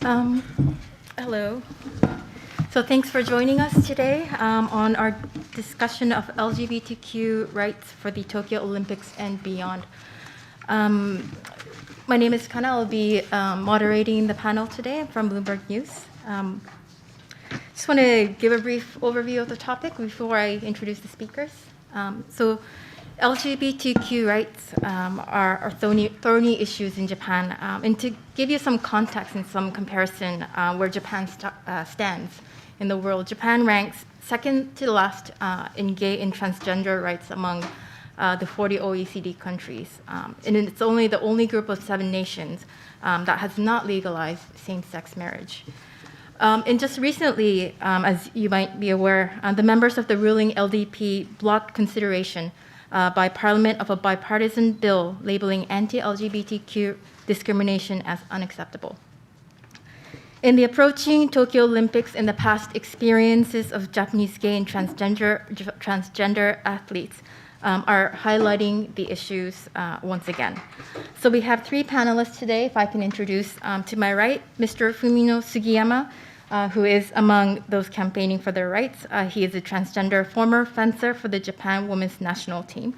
Um, Hello. So thanks for joining us today on our discussion of LGBTQ rights for the Tokyo Olympics and beyond. My name is Kana. I'll be moderating the panel today. I'm from Bloomberg News. Just want to give a brief overview of the topic before I introduce the speakers. So LGBTQ rights are thorny issues in Japan. And to give you some context and some comparison where Japan stands in the world, Japan ranks second to last in gay and transgender rights among the 40 OECD countries. And it's only the only group of 7 nations that has not legalized same-sex marriage. And just recently, as you might be aware, the members of the ruling LDP blocked consideration by Parliament of a bipartisan bill labeling anti-LGBTQ discrimination as unacceptable. In the approaching Tokyo Olympics and the past experiences of Japanese gay and transgender athletes are highlighting the issues once again. So we have 3 panelists today. If I can introduce to my right, Mr. Fumino Sugiyama, who is among those campaigning for their rights. He is a transgender former fencer for the Japan women's national team.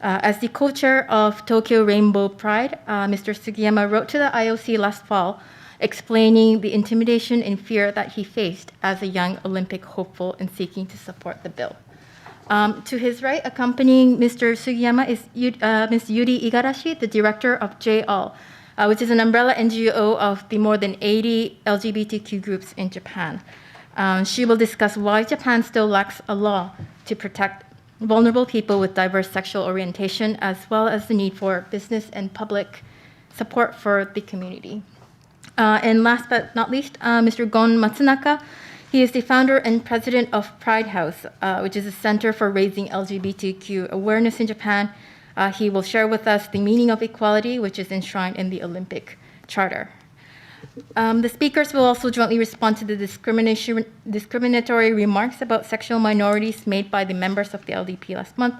As the co-chair of Tokyo Rainbow Pride, Mr. Sugiyama wrote to the IOC last fall explaining the intimidation and fear that he faced as a young Olympic hopeful and seeking to support the bill. To his right, accompanying Mr. Sugiyama is Ms. Yuri Igarashi, the director of J-All, which is an umbrella NGO of the more than 80 LGBTQ groups in Japan. She will discuss why Japan still lacks a law to protect vulnerable people with diverse sexual orientation, as well as the need for business and public support for the community. And last but not least, Mr. Gon Matsunaka. He is the founder and president of Pride House, which is a center for raising LGBTQ awareness in Japan. He will share with us the meaning of equality, which is enshrined in the Olympic Charter. The speakers will also jointly respond to the discriminatory remarks about sexual minorities made by the members of the LDP last month,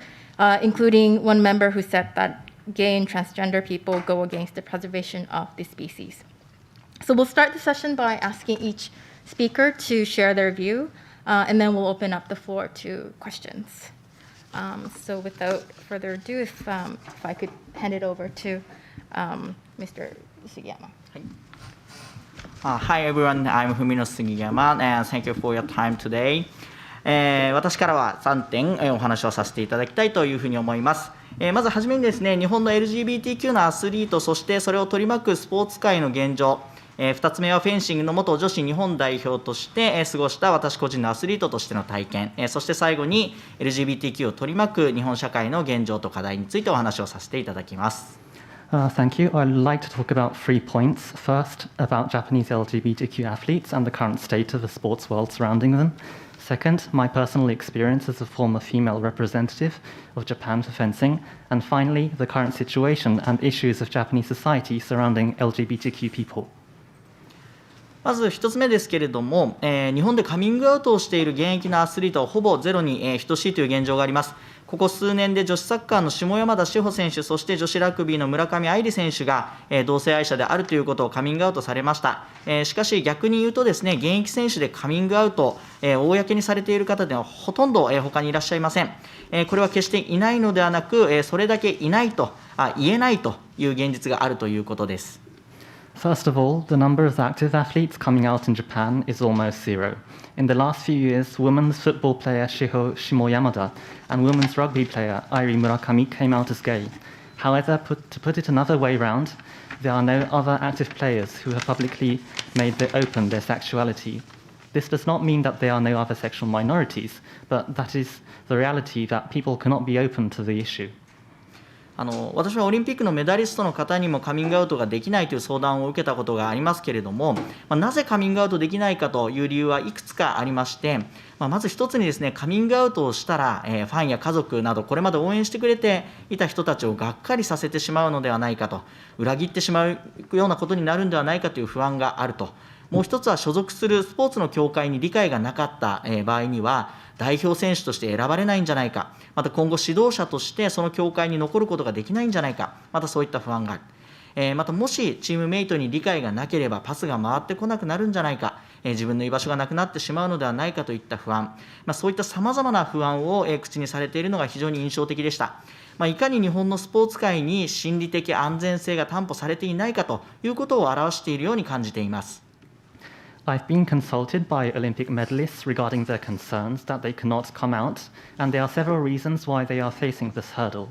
including one member who said that gay and transgender people go against the preservation of the species. So we'll start the session by asking each speaker to share their view, and then we'll open up the floor to questions. So without further ado, if I could hand it over to Mr. Sugiyama. Hi everyone, I'm Fumino Sugiyama, and thank you for your time today. 私からは3点お話をさせていただきたいというふうに思います。まずはじめにですね、日本の LGBTQ のアスリート、そしてそれを取り巻くスポーツ界の現状、2つ目はフェンシングの元女子日本代表として過ごした私個人のアスリートとしての体験、そして最後に LGBTQ を取り巻く日本社会の現状と課題についてお話をさせていただきます。Thank you. I'd like to talk about 3 points. First, about Japanese LGBTQ athletes and the current state of the sports world surrounding them. Second, my personal experience as a former female representative of Japan for fencing. And finally, the current situation and issues of Japanese society surrounding LGBTQ people. まず1つ目ですけれども、日本でカミングアウトをしている現役のアスリートはほぼゼロに等しいという現状があります。ここ数年で女子サッカーの下山田志保選手、そして女子ラグビーの村上愛理選手が同性愛者であるということをカミングアウトされました。しかし逆に言うとですね、現役選手でカミングアウト、公にされている方ではほとんど他にいらっしゃいません。これは決していないのではなく、それだけいないと言えないという現実があるということです。First of all, the number of active athletes coming out in Japan is almost zero. In the last few years, women's football player Shiho Shimoyamada and women's rugby player Airi Murakami came out as gay. However, to put it another way round, there are no other active players who have publicly made open their sexuality. This does not mean that there are no other sexual minorities, but that is the reality that people cannot be open to the issue. 私はオリンピックのメダリストの方にもカミングアウトができないという相談を受けたことがありますけれども、なぜカミングアウトできないかという理由はいくつかありまして、まず一つにですね、カミングアウトをしたら、ファンや家族などこれまで応援してくれていた人たちをがっかりさせてしまうのではないかと、裏切ってしまうようなことになるんではないかという不安があると。もう一つは所属するスポーツの協会に理解がなかった場合には、代表選手として選ばれないんじゃないか、また今後指導者としてその協会に残ることができないんじゃないか、またそういった不安がある。またもしチームメイトに理解がなければパスが回ってこなくなるんじゃないか、自分の居場所がなくなってしまうのではないかといった不安、そういったさまざまな不安を口にされているのが非常に印象的でした。いかに日本のスポーツ界に心理的安全性が担保されていないかということを表しているように感じています。I've been consulted by Olympic medalists regarding their concerns that they cannot come out, and there are several reasons why they are facing this hurdle.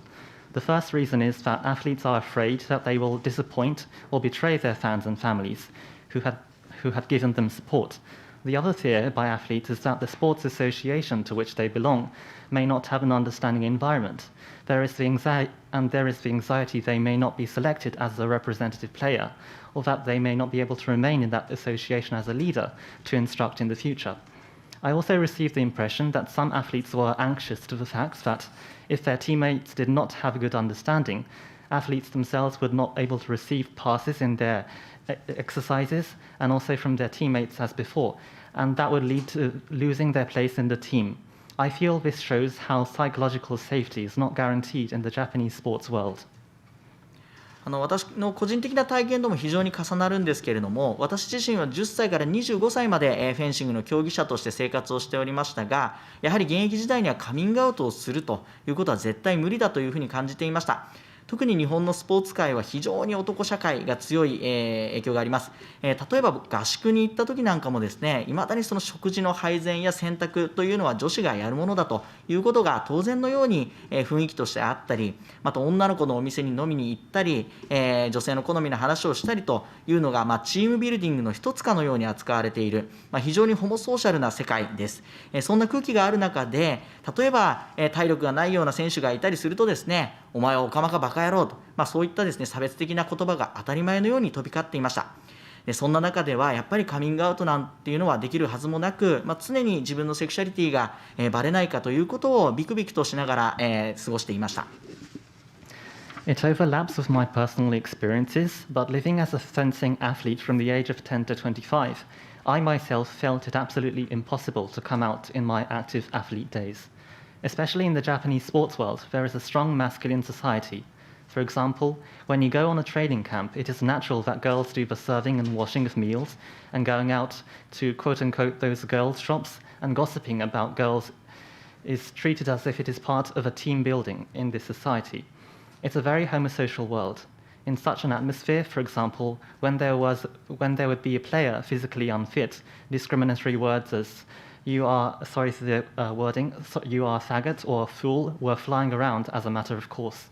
The first reason is that athletes are afraid that they will disappoint or betray their fans and families who had given them support. The other fear by athletes is that the sports association to which they belong may not have an understanding environment. There is the anxiety they may not be selected as a representative player, or that they may not be able to remain in that association as a leader to instruct in the future. I also received the impression that some athletes were anxious to the fact that if their teammates did not have a good understanding, athletes themselves were not able to receive passes in their exercises and also from their teammates as before, and that would lead to losing their place in the team. I feel this shows how psychological safety is not guaranteed in the Japanese sports world. 私の個人的な体験とも非常に重なるんですけれども、私自身は10歳から25歳までフェンシングの競技者として生活をしておりましたが、やはり現役時代にはカミングアウトをするということは絶対無理だというふうに感じていました。特に日本のスポーツ界は非常に男社会が強い影響があります。例えば合宿に行った時なんかもですね、未だにその食事の配膳や洗濯というのは女子がやるものだということが当然のように雰囲気としてあったり、また女の子のお店に飲みに行ったり、女性の好みの話をしたりというのが、チームビルディングの一つかのように扱われている、非常にホモソーシャルな世界です。そんな空気がある中で、例えば体力がないような選手がいたりするとですね、お前はオカマかバカ野郎と、そういったですね、差別的な言葉が当たり前のように飛び交っていました。でそんな中ではやっぱりカミングアウトなんていうのはできるはずもなく、常に自分のセクシャリティがバレないかということをビクビクとしながら過ごしていました。It overlaps with my personal experiences, but living as a fencing athlete from the age of 10 to 25, I myself felt it absolutely impossible to come out in my active athlete days. Especially in the Japanese sports world, there is a strong masculine society. For example, when you go on a training camp, it is natural that girls do the serving and washing of meals, and going out to quote-unquote those girls' shops and gossiping about girls is treated as if it is part of a team building in this society. It's a very homosocial world. In such an atmosphere, for example, when there would be a player physically unfit, discriminatory words as you are, sorry for the wording, you are a faggot or a fool were flying around as a matter of course.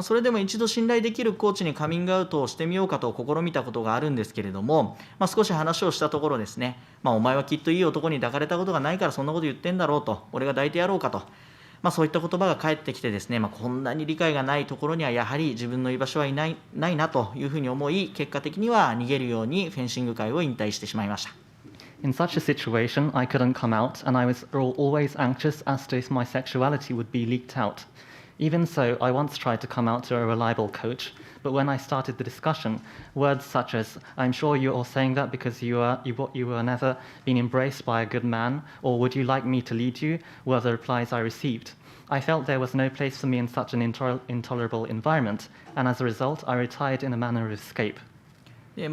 それでも一度信頼できるコーチにカミングアウトをしてみようかと試みたことがあるんですけれども、少し話をしたところですね、お前はきっといい男に抱かれたことがないからそんなこと言ってんだろうと、俺が抱いてやろうかと、そういった言葉が返ってきてですね、こんなに理解がないところにはやはり自分の居場所はないなというふうに思い、結果的には逃げるようにフェンシング界を引退してしまいました。In such a situation, I couldn't come out, and I was always anxious as to if my sexuality would be leaked out. Even so, I once tried to come out to a reliable coach, but when I started the discussion, words such as, I'm sure you're all saying that because you were never been embraced by a good man, or would you like me to lead you, were the replies I received. I felt there was no place for me in such an intolerable environment, and as a result, I retired in a manner of escape.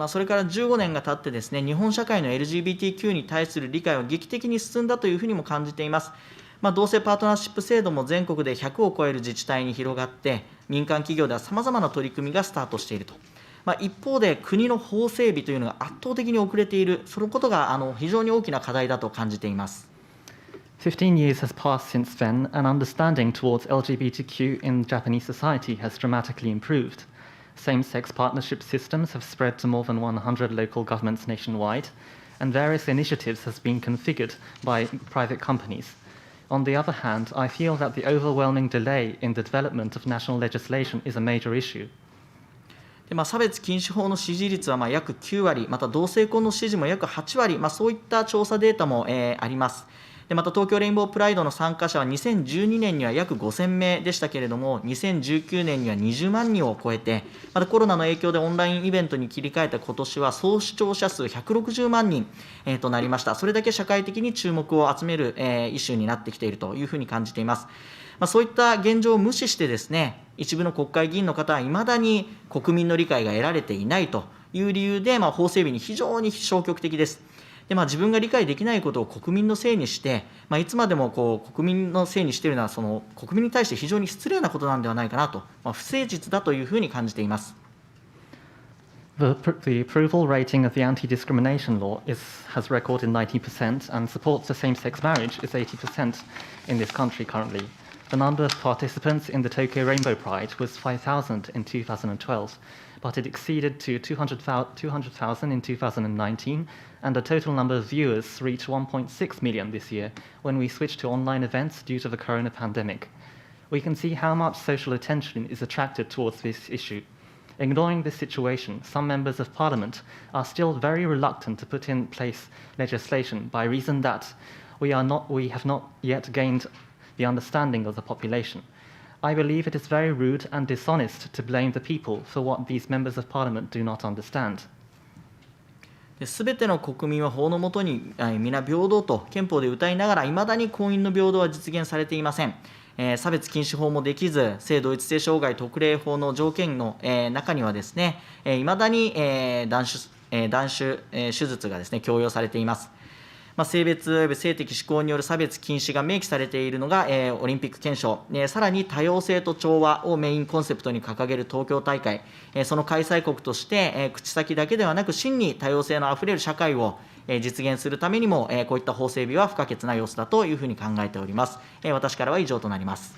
それから15年が経ってですね、日本社会の L.G.B.T.Q に対する理解は劇的に進んだというふうにも感じています。同性パートナーシップ制度も全国で100を超える自治体に広がって、民間企業ではさまざまな取り組みがスタートしていると。一方で国の法整備というのが圧倒的に遅れている、そのことが非常に大きな課題だと感じています。15 years has passed since then, and understanding towards LGBTQ in Japanese society has dramatically improved. Same-sex partnership systems have spread to more than 100 local governments nationwide, and various initiatives have been configured by private companies. On the other hand, I feel that the overwhelming delay in the development of national legislation is a major issue. 差別禁止法の支持率は約9割、また同性婚の支持も約8割、そういった調査データもあります。でまた東京レインボープライドの参加者は2012年には約5000名でしたけれども、2019年には20万人を超えて、またコロナの影響でオンラインイベントに切り替えた今年は総視聴者数160万人、となりました。それだけ社会的に注目を集める、イシューになってきているというふうに感じています。そういった現状を無視してですね、一部の国会議員の方はいまだに国民の理解が得られていないという理由で、法整備に非常に消極的です。で自分が理解できないことを国民のせいにして、いつまでも国民のせいにしているのは国民に対して非常に失礼なことなんではないかなと、不誠実だというふうに感じています。The approval rating of the anti-discrimination law has recorded 90% and supports for same-sex marriage is 80% in this country currently. The number of participants in the Tokyo Rainbow Pride was 5,000 in 2012, but it exceeded to 200,000 in 2019, and the total number of viewers reached 1.6 million this year when we switched to online events due to the corona pandemic. We can see how much social attention is attracted towards this issue. Ignoring this situation, some members of parliament are still very reluctant to put in place legislation by reason that we have not yet gained the understanding of the population. I believe it is very rude and dishonest to blame the people for what these members of parliament do not understand. すべての国民は法の下に皆平等と憲法で謳いながら、いまだに婚姻の平等は実現されていません。差別禁止法もできず、性同一性障害特例法の条件の中にはですね、いまだに断種手術がですね、強要されています。性別及び性的指向による差別禁止が明記されているのが、オリンピック憲章、さらに多様性と調和をメインコンセプトに掲げる東京大会、その開催国として、口先だけではなく真に多様性のあふれる社会を実現するためにも、こういった法整備は不可欠な要素だというふうに考えております。私からは以上となります。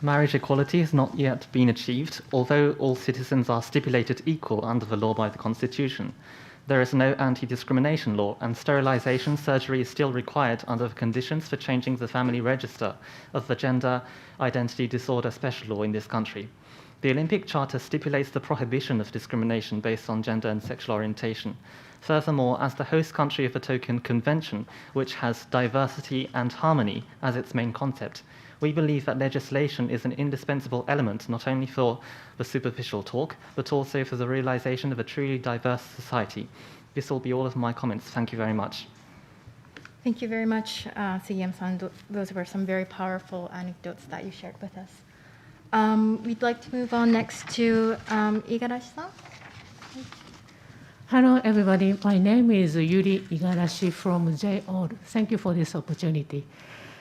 Marriage equality has not yet been achieved, although all citizens are stipulated equal under the law by the Constitution. There is no anti-discrimination law, and sterilization surgery is still required under the conditions for changing the family register of the gender identity disorder special law in this country. The Olympic Charter stipulates the prohibition of discrimination based on gender and sexual orientation. Furthermore, as the host country of the Tokyo Convention, which has diversity and harmony as its main concept, we believe that legislation is an indispensable element not only for the superficial talk, but also for the realization of a truly diverse society. This will be all of my comments. Thank you very much. Thank you very much, Sugiyama-san. Those were some very powerful anecdotes that you shared with us. We'd like to move on next to Igarashi-san. Hello, everybody. My name is Yuri Igarashi from JOL. Thank you for this opportunity.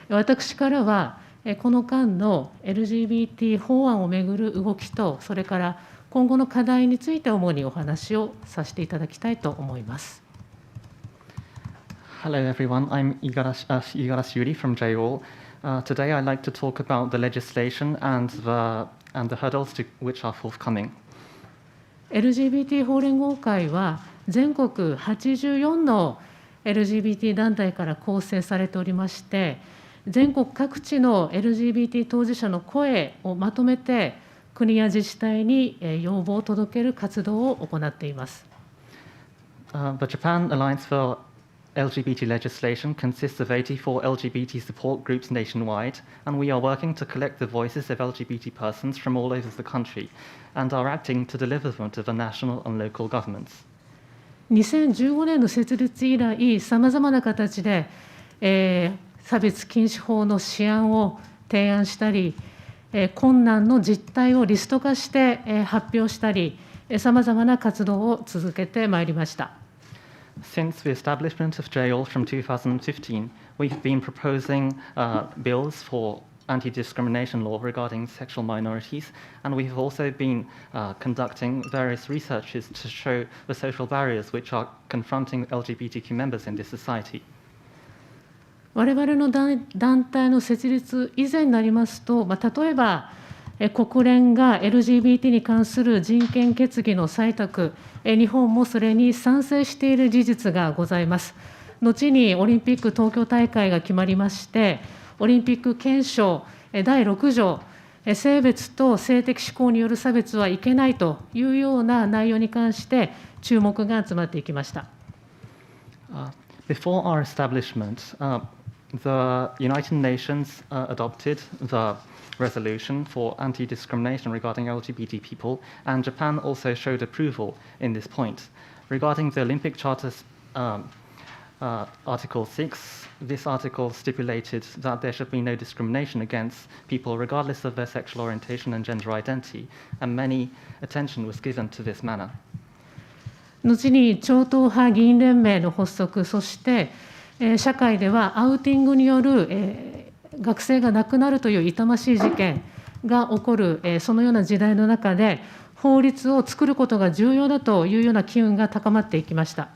私からはこの間の LGBT 法案をめぐる動きと、それから今後の課題について主にお話をさせていただきたいと思います。Hello, everyone. I'm Igarashi Yuri from JOL. Today, I'd like to talk about the legislation and the hurdles which are forthcoming. LGBT 法連合会は全国84の LGBT 団体から構成されておりまして、全国各地の LGBT 当事者の声をまとめて、国や自治体に要望を届ける活動を行っています。The Japan Alliance for LGBT legislation consists of 84 LGBT support groups nationwide, and we are working to collect the voices of LGBT persons from all over the country, and are acting to deliver them to the national and local governments. 2015年の設立以来、さまざまな形で、差別禁止法の試案を提案したり、困難の実態をリスト化して発表したり、さまざまな活動を続けてまいりました。Since the establishment of JOL from 2015, we have been proposing bills for anti-discrimination law regarding sexual minorities, and we have also been conducting various researches to show the social barriers which are confronting LGBTQ members in this society. 我々の団体の設立以前になりますと、例えば国連が LGBT に関する人権決議の採択、日本もそれに賛成している事実がございます。後にオリンピック東京大会が決まりまして、オリンピック憲章第6条、性別と性的指向による差別はいけないというような内容に関して注目が集まっていきました。Before our establishment, the United Nations adopted the resolution for anti-discrimination regarding LGBT people, and Japan also showed approval in this point. Regarding the Olympic Charter's Article 6, this article stipulated that there should be no discrimination against people regardless of their sexual orientation and gender identity, and many attention was given to this manner. 後に超党派議員連盟の発足、そして、社会ではアウティングによる、学生が亡くなるという痛ましい事件が起こる、そのような時代の中で、法律を作ることが重要だというような機運が高まっていきました。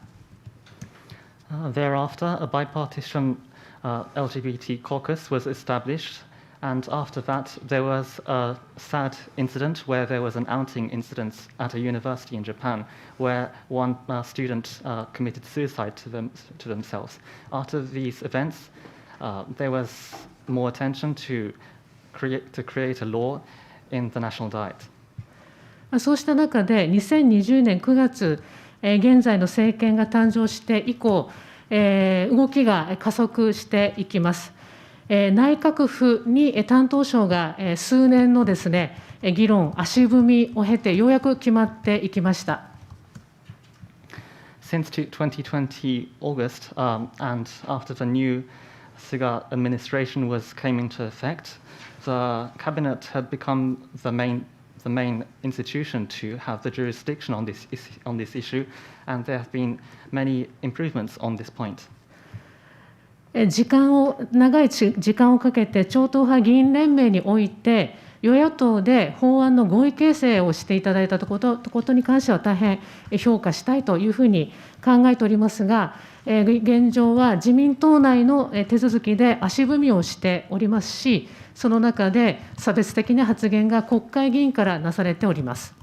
Thereafter, a bipartisan LGBT caucus was established, and after that, there was a sad incident where there was an outing incident at a university in Japan, where one student committed suicide to themselves. After these events, there was more attention to create a law in the national diet. そうした中で、2020年9月、現在の政権が誕生して以降、動きが加速していきます。内閣府に担当省が数年のですね、議論、足踏みを経て、ようやく決まっていきました。Since 2020 August, and after the new Suga administration came into effect, the cabinet had become the main institution to have the jurisdiction on this issue, and there have been many improvements on this point. 長い時間をかけて超党派議員連盟において与野党で法案の合意形成をしていただいたことに関しては大変評価したいというふうに考えておりますが、現状は自民党内の手続きで足踏みをしておりますし、その中で差別的な発言が国会議員からなされております。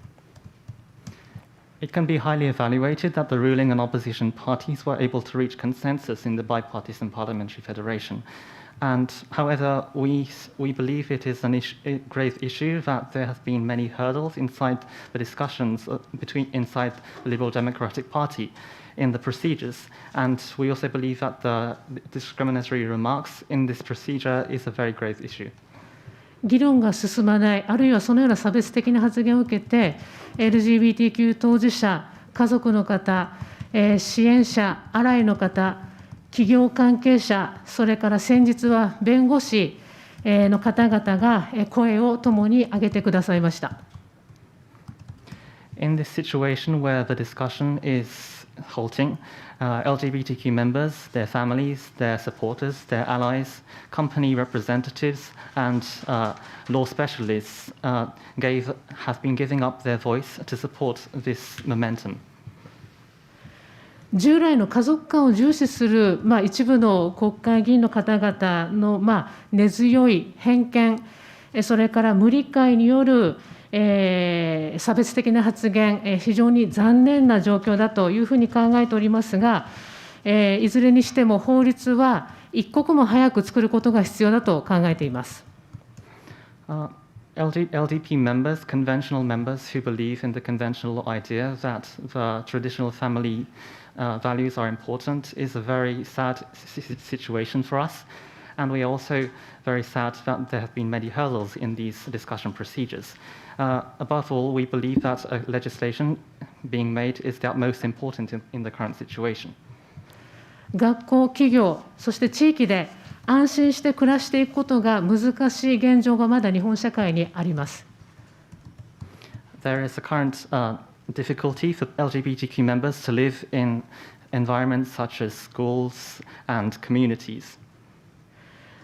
It can be highly evaluated that the ruling and opposition parties were able to reach consensus in the bipartisan parliamentary federation. And however, we believe it is a grave issue that there have been many hurdles inside the discussions inside the Liberal Democratic Party in the procedures. And we also believe that the discriminatory remarks in this procedure is a very grave issue. 議論が進まない、あるいはそのような差別的な発言を受けて、LGBTQ 当事者、家族の方、支援者、アライの方、企業関係者、それから先日は弁護士の方々が声を共に上げてくださいました。In this situation where the discussion is halting, LGBTQ members, their families, their supporters, their allies, company representatives, and law specialists have been giving up their voice to support this momentum. 従来の家族観を重視する、一部の国会議員の方々の、根強い偏見、それから無理解による差別的な発言、非常に残念な状況だというふうに考えておりますが、いずれにしても法律は一刻も早く作ることが必要だと考えています。LDP members, conventional members who believe in the conventional idea that the traditional family values are important is a very sad situation for us. And we are also very sad that there have been many hurdles in these discussion procedures. Above all, we believe that legislation being made is the most important in the current situation. 学校、企業、そして地域で安心して暮らしていくことが難しい現状がまだ日本社会にあります。There is a current difficulty for LGBTQ members to live in environments such as schools and communities.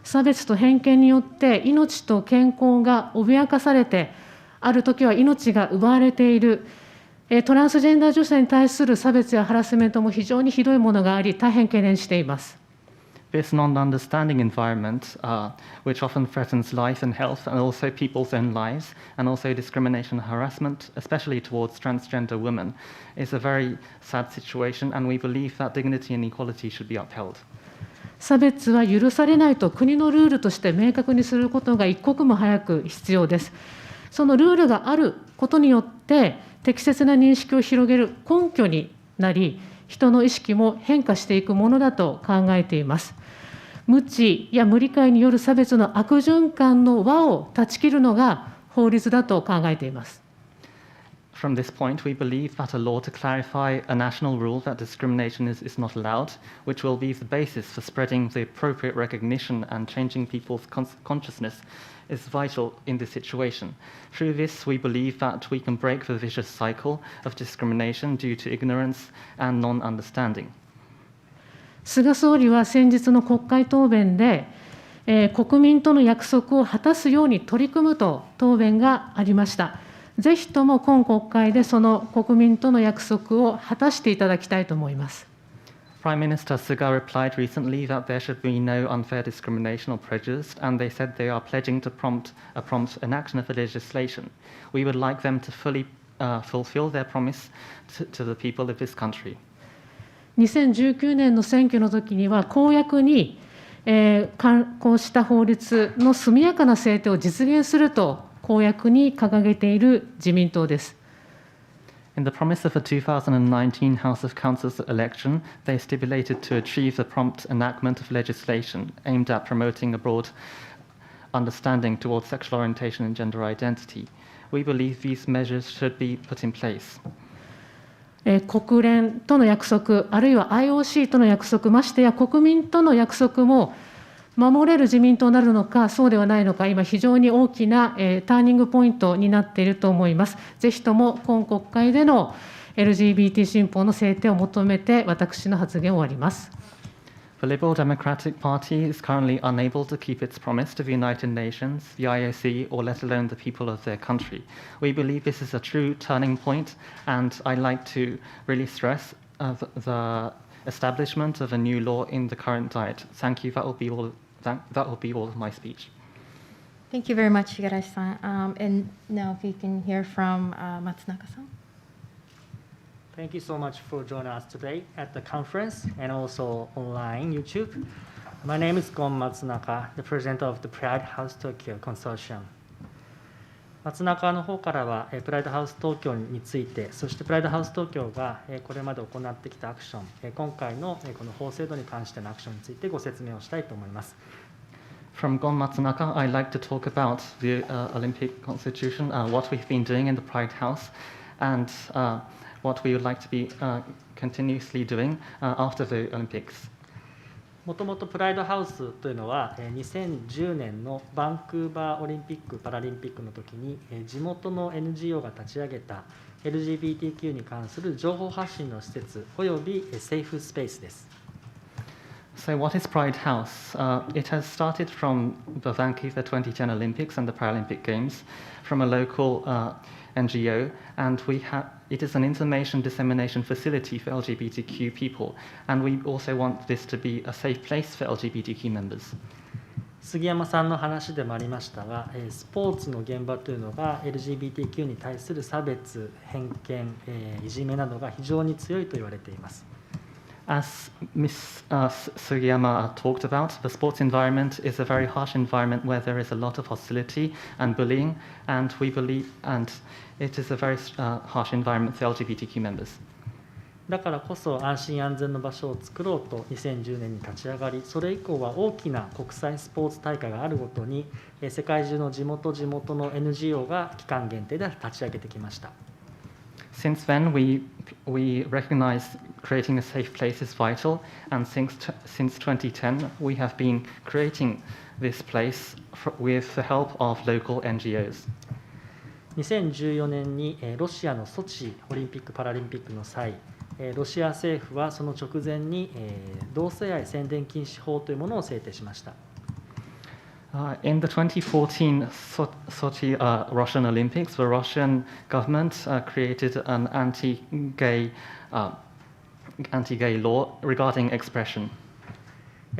差別と偏見によって命と健康が脅かされて、ある時は命が奪われている、トランスジェンダー女性に対する差別やハラスメントも非常にひどいものがあり、大変懸念しています。This non-understanding environment, which often threatens life and health, and also people's own lives, and also discrimination and harassment, especially towards transgender women, is a very sad situation, and we believe that dignity and equality should be upheld. 差別は許されないと国のルールとして明確にすることが一刻も早く必要です。そのルールがあることによって適切な認識を広げる根拠になり、人の意識も変化していくものだと考えています。無知や無理解による差別の悪循環の輪を断ち切るのが法律だと考えています。From this point, we believe that a law to clarify a national rule that discrimination is not allowed, which will be the basis for spreading the appropriate recognition and changing people's consciousness, is vital in this situation. Through this, we believe that we can break the vicious cycle of discrimination due to ignorance and non-understanding. 菅総理は先日の国会答弁で、国民との約束を果たすように取り組むと答弁がありました。ぜひとも今国会でその国民との約束を果たしていただきたいと思います。Prime Minister Suga replied recently that there should be no unfair discrimination or prejudice, and they said they are pledging to prompt enaction of the legislation. We would like them to fully fulfill their promise to the people of this country. 2019年の選挙の時には公約に、こうした法律の速やかな制定を実現すると公約に掲げている自民党です。In the promise of the 2019 House of Councils election, they stipulated to achieve the prompt enactment of legislation aimed at promoting a broad understanding towards sexual orientation and gender identity. We believe these measures should be put in place. 国連との約束、あるいは IOC との約束、ましてや国民との約束も守れる自民党になるのか、そうではないのか、今、非常に大きなターニングポイントになっていると思います。ぜひとも今国会での LGBT 新法の制定を求めて、私の発言を終わります。The Liberal Democratic Party is currently unable to keep its promise to the United Nations, the IOC, or let alone the people of their country. We believe this is a true turning point, and I'd like to really stress the establishment of a new law in the current diet. Thank you. That will be all of my speech. Thank you very much, Igarashi-san. And now if we can hear from Matsunaka-san. Thank you so much for joining us today at the conference and also online YouTube. My name is Gon Matsunaka, the president of the Pride House Tokyo Consortium. 松中の方からは、プライドハウス東京について、そしてプライドハウス東京がこれまで行ってきたアクション、今回のこの法制度に関してのアクションについてご説明をしたいと思います。From Gon Matsunaka, I'd like to talk about the Olympic Constitution, what we've been doing in the Pride House, and what we would like to be continuously doing after the Olympics. もともとプライドハウスというのは2010年のバンクーバーオリンピック・パラリンピックの時に地元の NGO が立ち上げた L.G.B.T.Q に関する情報発信の施設およびセーフスペースです。So what is Pride House? It has started from the Vancouver 2010 Olympics and the Paralympic Games from a local NGO, and it is an information dissemination facility for LGBTQ people, and we also want this to be a safe place for LGBTQ members. 杉山さんの話でもありましたが、スポーツの現場というのが LGBTQ に対する差別、偏見、いじめなどが非常に強いと言われています。As Ms. Sugiyama talked about, the sports environment is a very harsh environment where there is a lot of hostility and bullying, and it is a very harsh environment for LGBTQ members. だからこそ安心安全の場所を作ろうと2010年に立ち上がり、それ以降は大きな国際スポーツ大会があるごとに世界中の地元の NGO が期間限定で立ち上げてきました。Since then, we recognize creating a safe place is vital, and since 2010, we have been creating this place with the help of local NGOs. 2014年にロシアのソチオリンピック・パラリンピックの際、ロシア政府はその直前に同性愛宣伝禁止法というものを制定しました。In the 2014 Sochi Russian Olympics, the Russian government created an anti-gay law regarding expression.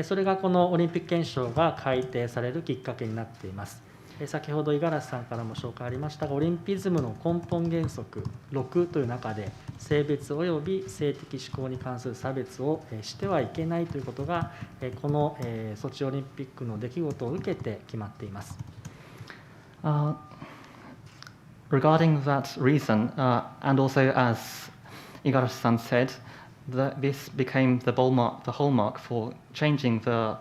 それがこのオリンピック憲章が改定されるきっかけになっています。先ほど五十嵐さんからも紹介ありましたが、オリンピズムの根本原則6という中で、性別および性的指向に関する差別をしてはいけないということが、このソチオリンピックの出来事を受けて決まっています。Regarding that reason, and also as Igarashi-san said, this became the hallmark for changing the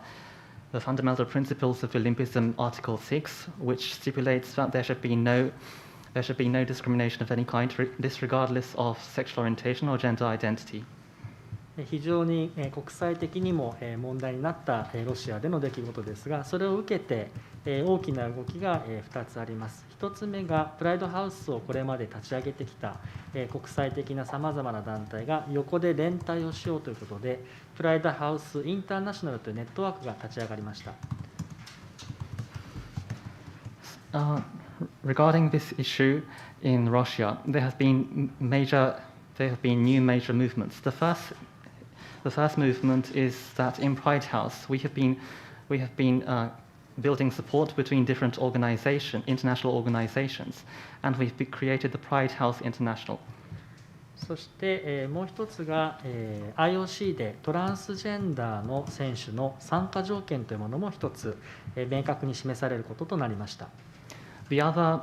the fundamental principles of Olympism, Article 6, which stipulates that there should be no discrimination of any kind, disregardless of sexual orientation or gender identity. 非常に国際的にも問題になったロシアでの出来事ですが、それを受けて大きな動きが2つあります。1つ目がプライドハウスをこれまで立ち上げてきた国際的なさまざまな団体が横で連帯をしようということで、プライドハウスインターナショナルというネットワークが立ち上がりました。Regarding this issue in Russia, there have been new major movements. The first movement is that in Pride House we have been building support between different international organizations, and we've created the Pride House International. そしてもう一つが IOC でトランスジェンダーの選手の参加条件というものも一つ明確に示されることとなりました。The other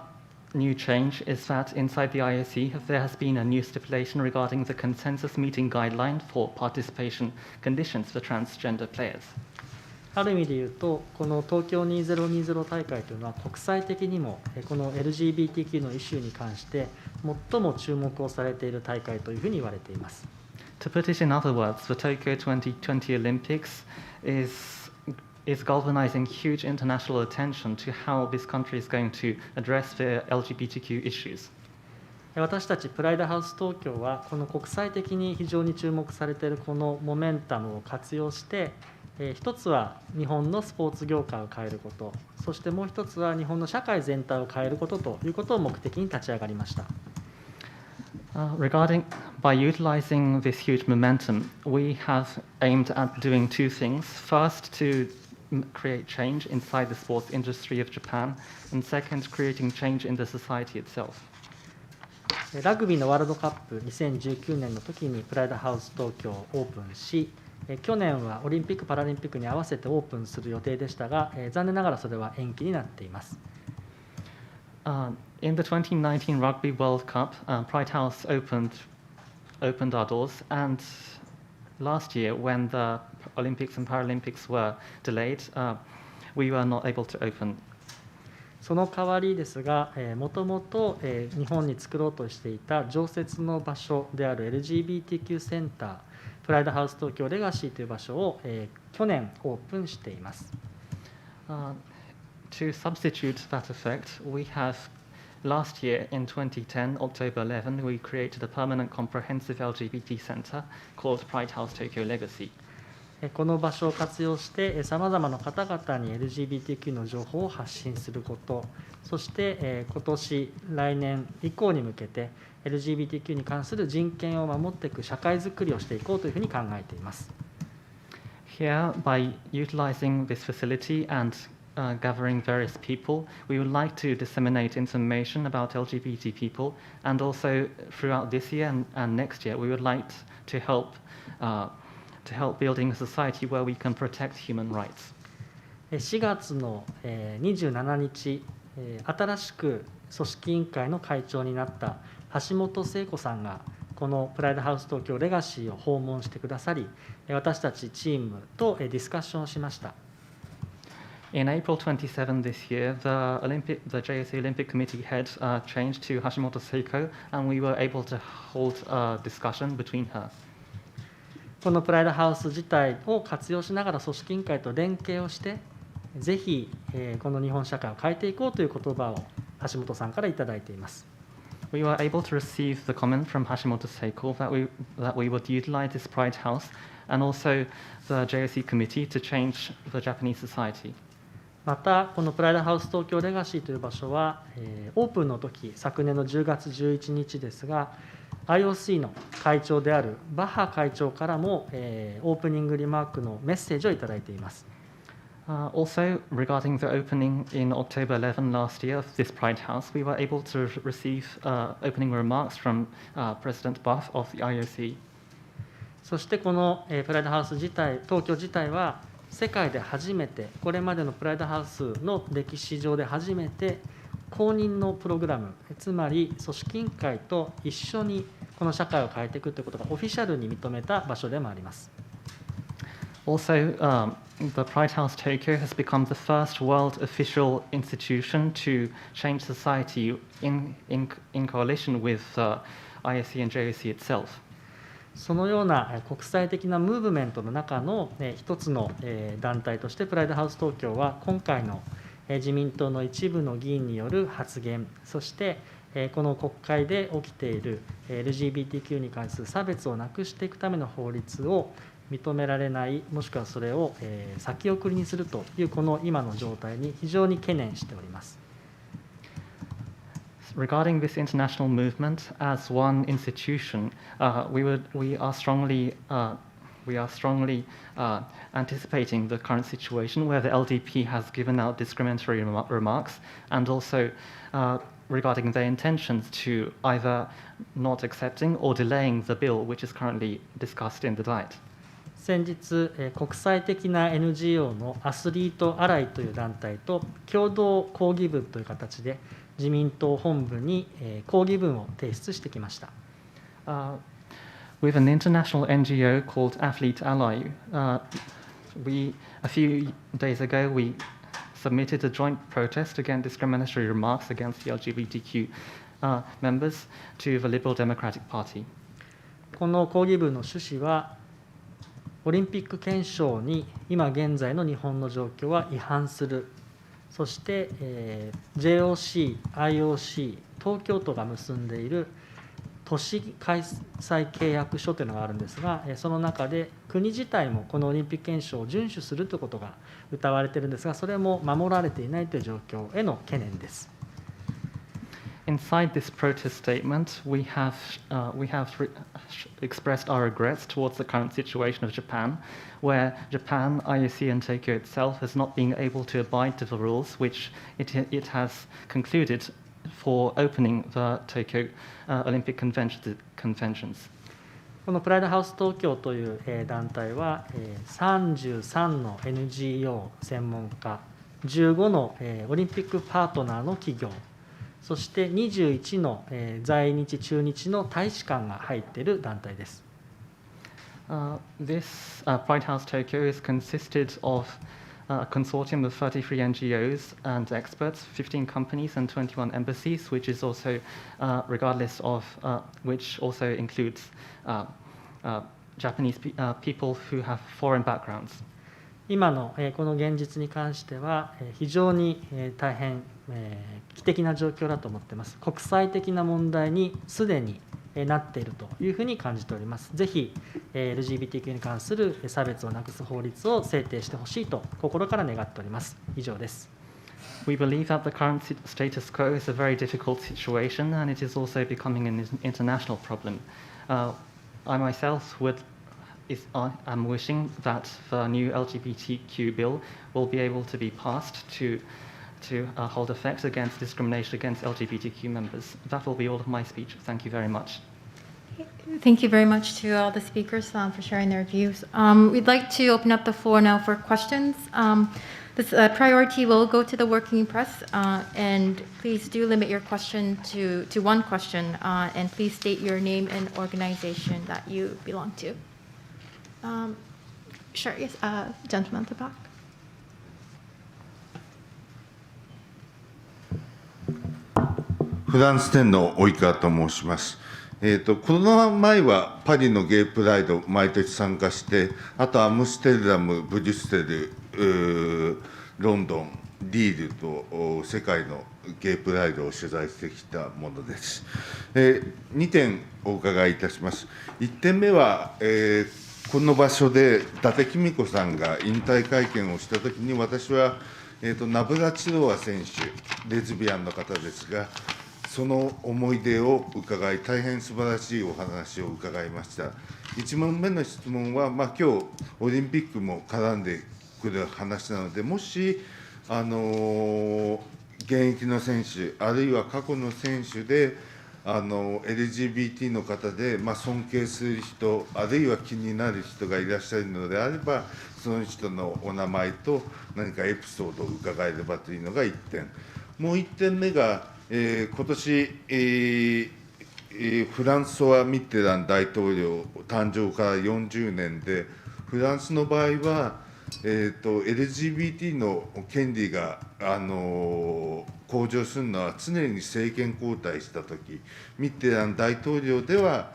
new change is that inside the IOC there has been a new stipulation regarding the consensus meeting guideline for participation conditions for transgender players. ある意味で言うと、この東京2020大会というのは国際的にもこの L.G.B.T.Q のイシューに関して最も注目をされている大会というふうに言われています。To put it in other words, the Tokyo 2020 Olympics is galvanizing huge international attention to how this country is going to address the L.G.B.T.Q issues. 私たちプライドハウス東京はこの国際的に非常に注目されているこのモメンタムを活用して、一つは日本のスポーツ業界を変えること、そしてもう一つは日本の社会全体を変えることということを目的に立ち上がりました。By utilizing this huge momentum, we have aimed at doing two things. First, to create change inside the sports industry of Japan, and second, creating change in the society itself. ラグビーのワールドカップ2019年の時にプライドハウス東京をオープンし、去年はオリンピック・パラリンピックに合わせてオープンする予定でしたが、残念ながらそれは延期になっています。In the 2019 Rugby World Cup, Pride House opened our doors, and last year, when the Olympics and Paralympics were delayed, we were not able to open. その代わりですが、もともと日本に作ろうとしていた常設の場所である L.G.B.T.Q センター、プライドハウス東京レガシーという場所を去年オープンしています。To substitute that effect, we have last year in 2010, October 11, we created a permanent comprehensive LGBT center called Pride House Tokyo Legacy. この場所を活用してさまざまな方々に LGBTQ の情報を発信すること、そして今年来年以降に向けて LGBTQ に関する人権を守っていく社会づくりをしていこうというふうに考えています。Here, by utilizing this facility and gathering various people, we would like to disseminate information about LGBT people, and also throughout this year and next year, we would like to help building a society where we can protect human rights. 4月の27日、新しく組織委員会の会長になった橋本聖子さんがこのプライドハウス東京レガシーを訪問してくださり、私たちチームとディスカッションをしました。In April 27 this year, the JSA Olympic Committee head changed to Hashimoto Seiko, and we were able to hold a discussion between her. このプライドハウス自体を活用しながら組織委員会と連携をして、ぜひこの日本社会を変えていこうという言葉を橋本さんからいただいています。We were able to receive the comment from Hashimoto Seiko that we would utilize this Pride House and also the JSC committee to change the Japanese society. また、このプライドハウス東京レガシーという場所は、オープンの時、昨年の10月11日ですが、IOC の会長であるバッハ会長からも、オープニングリマークのメッセージをいただいています。Also, regarding the opening in October 11 last year of this Pride House, we were able to receive opening remarks from President Buff of the IOC. そしてこのプライドハウス自体、東京自体は世界で初めて、これまでのプライドハウスの歴史上で初めて公認のプログラム、つまり組織委員会と一緒にこの社会を変えていくということがオフィシャルに認めた場所でもあります。Also, the Pride House Tokyo has become the first world official institution to change society in coalition with ISE and JOC itself. そのような国際的なムーブメントの中の一つの団体としてプライドハウス東京は今回の自民党の一部の議員による発言、そしてこの国会で起きている LGBTQ に関する差別をなくしていくための法律を認められない、もしくはそれを先送りにするというこの今の状態に非常に懸念しております。Regarding this international movement, as one institution, we are strongly anticipating the current situation where the LDP has given out discriminatory remarks, and also regarding their intentions to either not accepting or delaying the bill which is currently discussed in the Diet. 先日、国際的な NGO のアスリートアライという団体と共同抗議文という形で自民党本部に抗議文を提出してきました。With an international NGO called Athlete Ally, a few days ago we submitted a joint protest against discriminatory remarks against the L.G.B.T.Q members to the Liberal Democratic Party. この抗議文の趣旨は、オリンピック憲章に今現在の日本の状況は違反する。そして、JOC、IOC、東京都が結んでいる都市開催契約書というのがあるんですが、その中で国自体もこのオリンピック憲章を遵守するということが謳われているんですが、それも守られていないという状況への懸念です。Inside this protest statement, we have expressed our regrets towards the current situation of Japan, where Japan, IOC, and Tokyo itself has not been able to abide to the rules which it has concluded for opening the Tokyo Olympic conventions. このプライドハウス東京という団体は33の NGO 専門家、15のオリンピックパートナーの企業、そして21の在日駐日の大使館が入っている団体です。This Pride House Tokyo is consisted of a consortium of 33 NGOs and experts, 15 companies and 21 embassies, which is also, regardless of, which also includes Japanese people who have foreign backgrounds. 今のこの現実に関しては非常に大変危機的な状況だと思っています。国際的な問題にすでになっているというふうに感じております。ぜひ LGBTQ に関する差別をなくす法律を制定してほしいと心から願っております。以上です。We believe that the current status quo is a very difficult situation and it is also becoming an international problem. I myself am wishing that the new L.G.B.T.Q. bill will be able to be passed to hold effect against discrimination against LGBTQ members. That will be all of my speech. Thank you very much. Thank you very much to all the speakers for sharing their views. We'd like to open up the floor now for questions. This priority will go to the working press, and please do limit your question to one question, and please state your name and organization that you belong to. Sure, yes, gentleman at the back. フランス店の及川と申します。コロナ前はパリのゲイプライド毎年参加して、あとアムステルダム、ブリュッセル、ロンドン、リールと世界のゲイプライドを取材してきたものです。2点お伺いいたします。1点目は、この場所で伊達公子さんが引退会見をしたときに、私は、ナブラチロワ選手、レズビアンの方ですが、その思い出を伺い、大変素晴らしいお話を伺いました。1問目の質問は、今日オリンピックも絡んでくる話なので、もし、現役の選手、あるいは過去の選手で、LGBT の方で、尊敬する人、あるいは気になる人がいらっしゃるのであれば、その人のお名前と何かエピソードを伺えればというのが1点。もう1点目が、今年、フランソワ・ミッテラン大統領誕生から40年で、フランスの場合は、LGBT の権利が、向上するのは常に政権交代したとき、ミッテラン大統領では、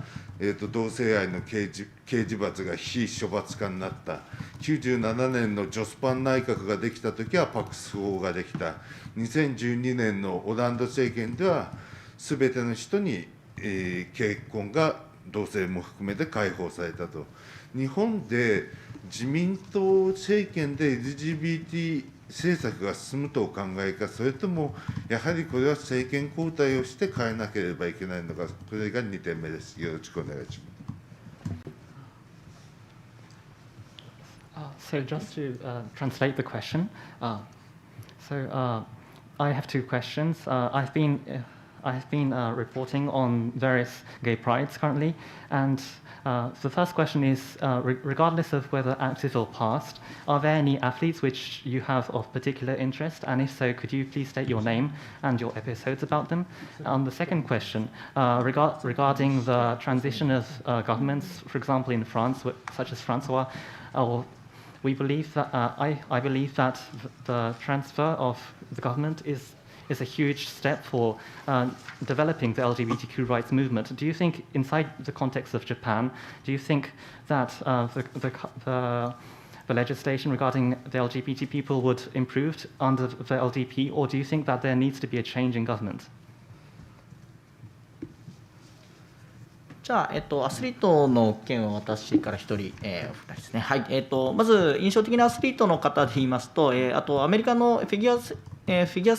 同性愛の刑事罰が非処罰化になった、97年のジョスパン内閣ができたときはパクス法ができた、2012年のオランダ政権では、すべての人に、結婚が同性も含めて解放されたと。日本で自民党政権で LGBT 政策が進むとお考えか、それともやはりこれは政権交代をして変えなければいけないのか、これが2点目です。よろしくお願いします。So just to translate the question, I have two questions. I've been reporting on various gay prides currently, and the first question is, regardless of whether active or past, are there any athletes which you have of particular interest? And if so, could you please state your name and your episodes about them? The second question, regarding the transition of governments, for example, in France, such as Francois, we believe that I believe that the transfer of the government is a huge step for developing the LGBTQ rights movement. Do you think, inside the context of Japan, do you think that the legislation regarding the LGBT people would improve under the LDP, or do you think that there needs to be a change in government? じゃあ、アスリートの件は私から一人、お二人ですね。はい。まず、印象的なアスリートの方で言いますと、あと、アメリカのフィギュアス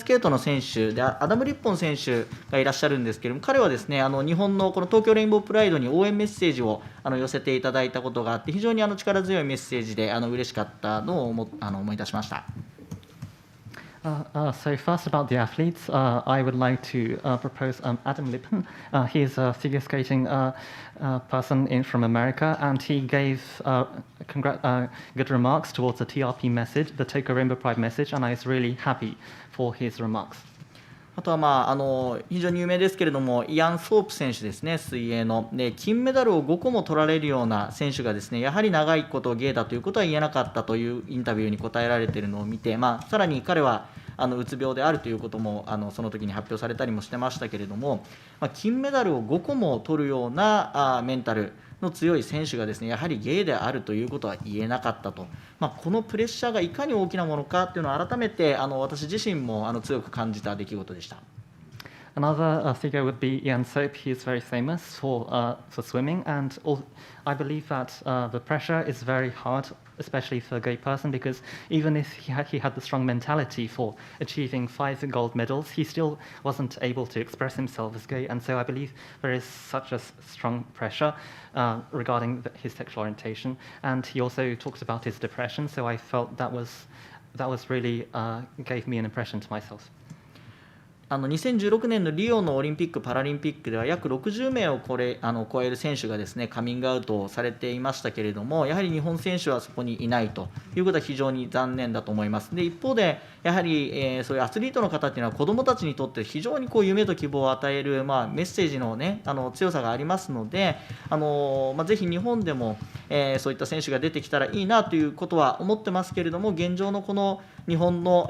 ケートの選手で、アダム・リッポン選手がいらっしゃるんですけれども、彼はですね、日本のこの東京レインボープライドに応援メッセージを寄せていただいたことがあって、非常に力強いメッセージで嬉しかったのを思い出しました。So first about the athletes, I would like to propose Adam Lippman. He is a figure skating person from America, and he gave good remarks towards the TRP message, the Tokyo Rainbow Pride message, and I was really happy for his remarks. あとは、非常に有名ですけれども、イアン・ソープ選手ですね、水泳の。で、金メダルを5個も取られるような選手がですね、やはり長いことゲイだということは言えなかったというインタビューに答えられているのを見て、さらに彼はうつ病であるということもその時に発表されたりもしてましたけれども、金メダルを5個も取るようなメンタルの強い選手がですね、やはりゲイであるということは言えなかったと、このプレッシャーがいかに大きなものかというのを改めて私自身も強く感じた出来事でした。Another figure would be Ian Soap. He is very famous for swimming, and I believe that the pressure is very hard, especially for a gay person, because even if he had the strong mentality for achieving 5 gold medals, he still wasn't able to express himself as gay, and so I believe there is such a strong pressure regarding his sexual orientation, and he also talks about his depression, so I felt that was really gave me an impression to myself. 2016年のリオのオリンピック・パラリンピックでは約60名を超える選手がですね、カミングアウトをされていましたけれども、やはり日本選手はそこにいないということは非常に残念だと思います。で、一方でやはり、そういうアスリートの方っていうのは子どもたちにとって非常に夢と希望を与える、メッセージのね、強さがありますので、ぜひ日本でも、そういった選手が出てきたらいいなということは思ってますけれども、現状のこの日本の、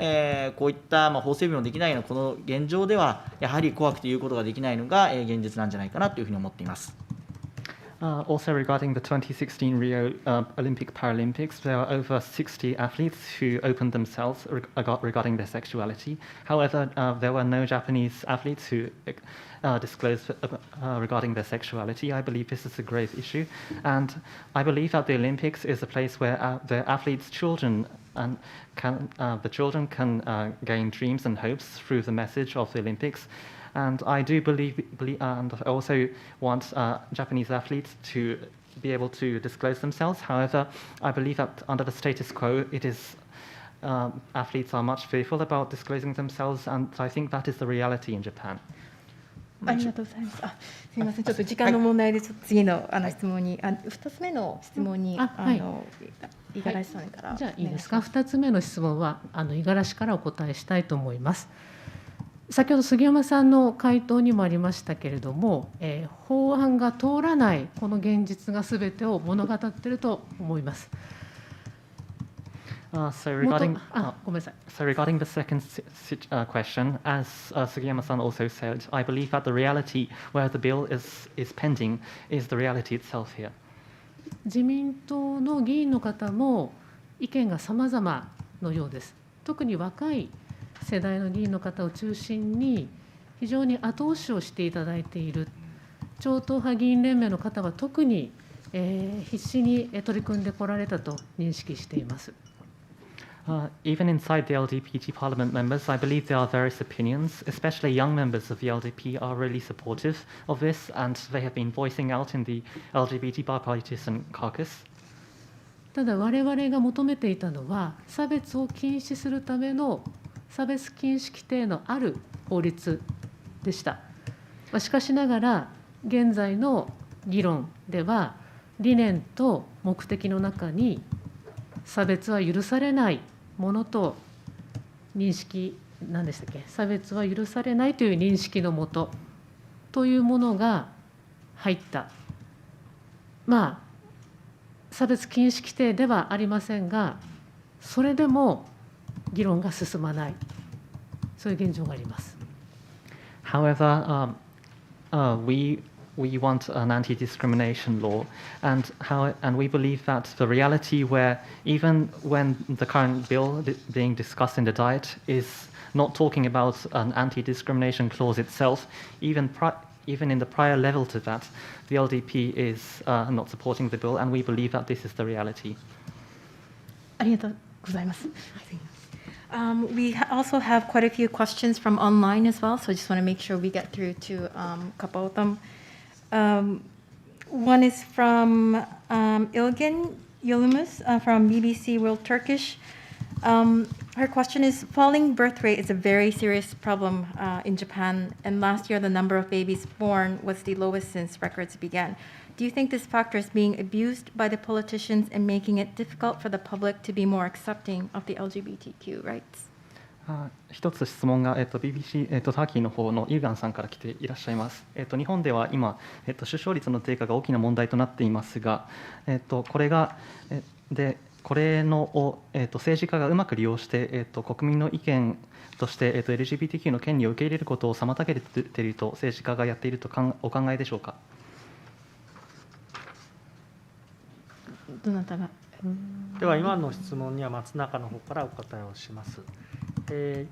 こういった、法整備もできないようなこの現状ではやはり怖くて言うことができないのが、現実なんじゃないかなというふうに思っています。Also regarding the 2016 Rio Olympic Paralympics, there are over 60 athletes who opened themselves regarding their sexuality. However, there were no Japanese athletes who disclosed regarding their sexuality. I believe this is a grave issue, and I believe that the Olympics is a place where the athletes' children can gain dreams and hopes through the message of the Olympics. And I do believe and I also want Japanese athletes to be able to disclose themselves. However, I believe that under the status quo, it is athletes are much fearful about disclosing themselves, and I think that is the reality in Japan. ありがとうございます。すみません、ちょっと時間の問題でちょっと次の質問に、2つ目の質問に五十嵐さんから、じゃあいいですか。2つ目の質問は五十嵐からお答えしたいと思います。先ほど杉山さんの回答にもありましたけれども、法案が通らないこの現実がすべてを物語っていると思います。So regarding ごめんなさい。 so regarding the second question, as Sugiyama-san also said, I believe that the reality where the bill is pending is the reality itself here. 自民党の議員の方も意見が様々のようです。特に若い世代の議員の方を中心に非常に後押しをしていただいている。超党派議員連盟の方は特に、必死に取り組んでこられたと認識しています。Even inside the LGBT Parliament members, I believe there are various opinions, especially young members of the LDP are really supportive of this, and they have been voicing out in the LGBT bipartisan caucus. ただ我々が求めていたのは、差別を禁止するための差別禁止規定のある法律でした。しかしながら、現在の議論では、理念と目的の中に差別は許されないものと認識、何でしたっけ、差別は許されないという認識のもとというものが入った。差別禁止規定ではありませんが、それでも議論が進まない、そういう現状があります。However, we want an anti-discrimination law, and we believe that the reality where even when the current bill being discussed in the Diet is not talking about an anti-discrimination clause itself, even in the prior level to that, the LDP is not supporting the bill, and we believe that this is the reality. ありがとうございます。We also have quite a few questions from online as well, so I just want to make sure we get through to a couple of them. One is from Ilgin Yolumus from BBC World Turkish. Her question is, falling birth rate is a very serious problem in Japan, and last year the number of babies born was the lowest since records began. Do you think this factor is being abused by the politicians and making it difficult for the public to be more accepting of the LGBTQ rights? 一つ質問が、BBC、ターキーの方のイルガンさんから来ていらっしゃいます。日本では今、出生率の低下が大きな問題となっていますが、これの政治家がうまく利用して、国民の意見として、LGBTQ の権利を受け入れることを妨げていると政治家がやっているとお考えでしょうか。どなたが。では今の質問には松中の方からお答えをします。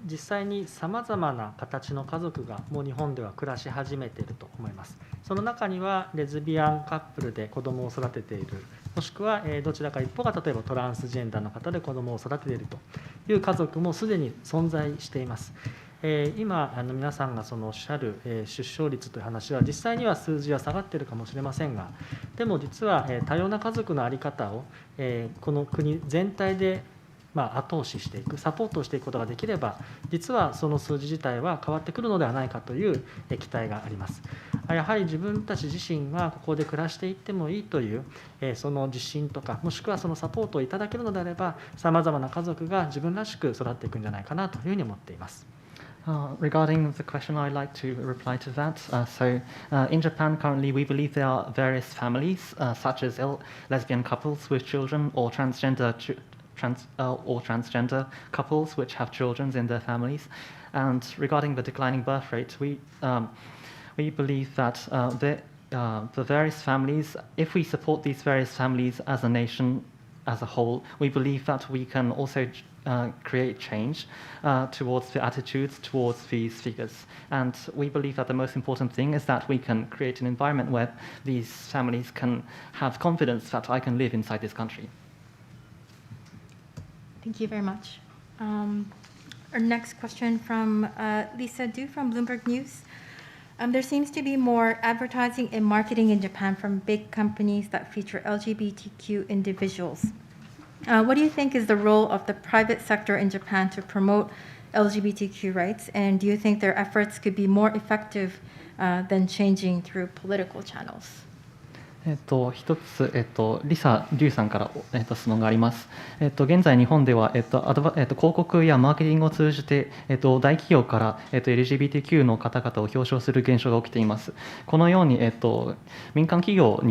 実際にさまざまな形の家族がもう日本では暮らし始めていると思います。その中にはレズビアンカップルで子どもを育てている、もしくはどちらか一方が例えばトランスジェンダーの方で子どもを育てているという家族もすでに存在しています。今皆さんがおっしゃる出生率という話は実際には数字は下がっているかもしれませんが、でも実は多様な家族の在り方をこの国全体で後押ししていく、サポートをしていくことができれば、実はその数字自体は変わってくるのではないかという期待があります。やはり自分たち自身がここで暮らしていってもいいというその自信とか、もしくはそのサポートをいただけるのであれば、さまざまな家族が自分らしく育っていくんじゃないかなというふうに思っています。Regarding the question, I'd like to reply to that. In Japan, currently, we believe there are various families, such as lesbian couples with children or transgender couples which have children in their families. And regarding the declining birth rate, we believe that the various families, if we support these various families as a nation as a whole, we believe that we can also create change towards the attitudes towards these figures. And we believe that the most important thing is that we can create an environment where these families can have confidence that I can live inside this country. Thank you very much. Our next question from Lisa Du from Bloomberg News. There seems to be more advertising and marketing in Japan from big companies that feature LGBTQ individuals. What do you think is the role of the private sector in Japan to promote LGBTQ rights? And do you think their efforts could be more effective than changing through political channels? 一つ、リサ・リュウさんから、質問があります。現在、日本では、広告やマーケティングを通じて、大企業から、LGBTQ の方々を表彰する現象が起きています。このように、民間企業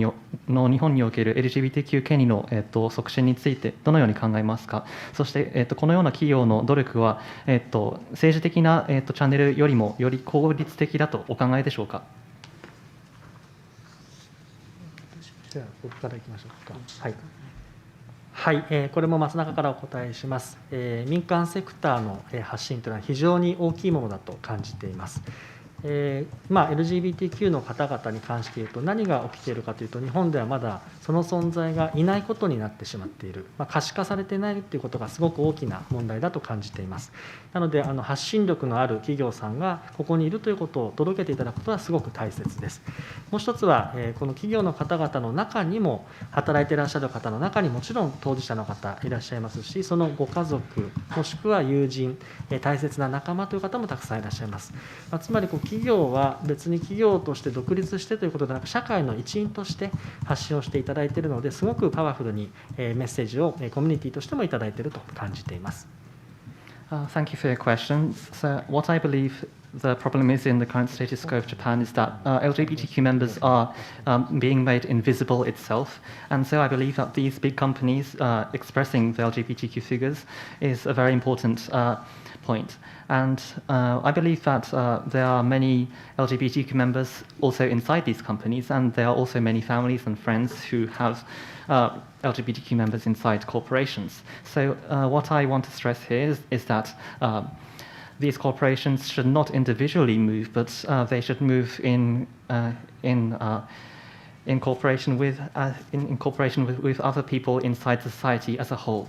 の日本における LGBTQ 権利の、促進について、どのように考えますか。そして、このような企業の努力は、政治的な、チャンネルよりもより効率的だとお考えでしょうか。では僕からいきましょうか。はい、これも松中からお答えします。民間セクターの発信というのは非常に大きいものだと感じています。LGBTQ の方々に関して言うと、何が起きているかというと、日本ではまだその存在がいないことになってしまっている、可視化されていないということがすごく大きな問題だと感じています。なので、発信力のある企業さんがここにいるということを届けていただくことはすごく大切です。もう一つは、この企業の方々の中にも、働いていらっしゃる方の中にもちろん当事者の方いらっしゃいますし、そのご家族、もしくは友人、大切な仲間という方もたくさんいらっしゃいます。つまり企業は別に企業として独立してということでなく、社会の一員として発信をしていただいているので、すごくパワフルにメッセージをコミュニティとしてもいただいていると感じています。Thank you for your question. So, what I believe the problem is in the current status quo of Japan is that LGBTQ members are being made invisible itself, and so I believe that these big companies expressing the LGBTQ figures is a very important point. And I believe that there are many LGBTQ members also inside these companies, and there are also many families and friends who have LGBTQ members inside corporations. So what I want to stress here is that these corporations should not individually move, but they should move in cooperation with other people inside society as a whole.